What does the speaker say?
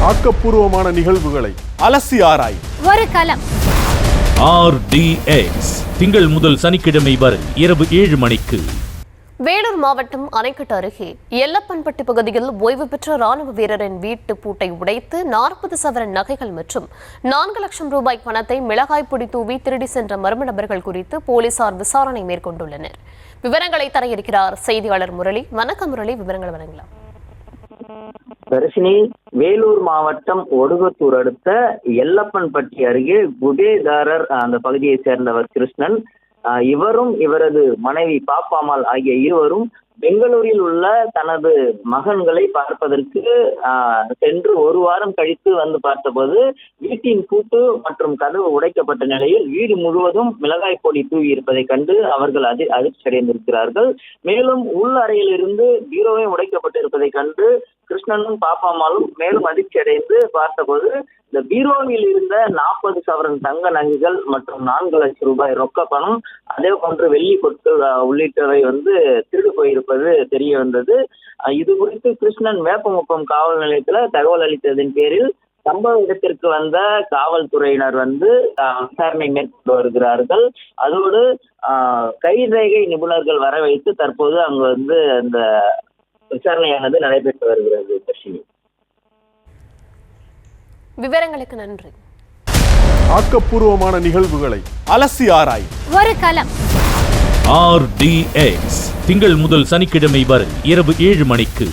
ஆக்கப்பூர்வமான நிகழ்வுகளை அலசி ஆராய் ஒரு களம். RDX திங்கள் முதல் சனிக்கிழமை வரை இரவு 7 மணிக்கு. வேலூர் மாவட்டம் அணைக்கட்டு அருகே எல்லப்பன்பட்டி பகுதியில் ஓய்வு பெற்ற ராணுவ வீரரின் வீட்டு பூட்டை உடைத்து 40 சவரன் நகைகள் மற்றும் 4 லட்சம் ரூபாய் பணத்தை மிளகாய் பொடி தூவி திருடி சென்ற மர்ம நபர்கள் குறித்து போலீசார் விசாரணை மேற்கொண்டுள்ளனர். விவரங்களை தர இருக்கிறார் செய்தியாளர் முரளி. வணக்கம் முரளி, விவரங்கள் வழங்கலாம். தர்ஷினி, வேலூர் மாவட்டம் ஒடுகத்தூர் அடுத்த எல்லப்பன்பட்டி அருகே குடேதாரர் அந்த பகுதியை சேர்ந்தவர் கிருஷ்ணன். இவரும் இவரது மனைவி பாப்பாமால் ஆகிய இருவரும் பெங்களூரில் உள்ள தனது மகன்களை பார்ப்பதற்கு சென்று ஒரு வாரம் கழித்து வந்து பார்த்தபோது வீட்டின் பூட்டு மற்றும் கதவு உடைக்கப்பட்ட நிலையில் வீடு முழுவதும் மிளகாய் பொடி தூவி இருப்பதை கண்டு அவர்கள் அதிர்ச்சி அடைந்திருக்கிறார்கள். மேலும் உள் அறையில் இருந்து பீரோவை உடைக்கப்பட்டு இருப்பதை கண்டு கிருஷ்ணனும் பாப்பாமாலும் மேலும் அதிர்ச்சி அடைந்து பார்த்தபோது இந்த பீரோவில் இருந்த 40 சவரன் தங்க நகைகள் மற்றும் 4 லட்சம் ரூபாய் ரொக்க பணம், அதே போன்று வெள்ளி பொருட்கள் உள்ளிட்டவை திருடு போயிருப்பது தெரிய வந்தது. இது குறித்து கிருஷ்ணன் வேப்பமுக்கம் காவல் நிலையத்துல தகவல் அளித்ததன் பேரில் சம்பவ இடத்திற்கு வந்த காவல்துறையினர் விசாரணை மேற்கொண்டு வருகிறார்கள். அதோடு கைரேகை நிபுணர்கள் வர வைத்து தற்போது அங்கு அந்த விசாரணையானது நடைபெற்று வருகிறது. தர்ஷினி, விவரங்களுக்கு நன்றி. ஆக்கப்பூர்வமான நிகழ்வுகளை அலசி ஆராய் ஒரு களம். RDX திங்கள் முதல் சனிக்கிழமை வரை இரவு 7 மணிக்கு.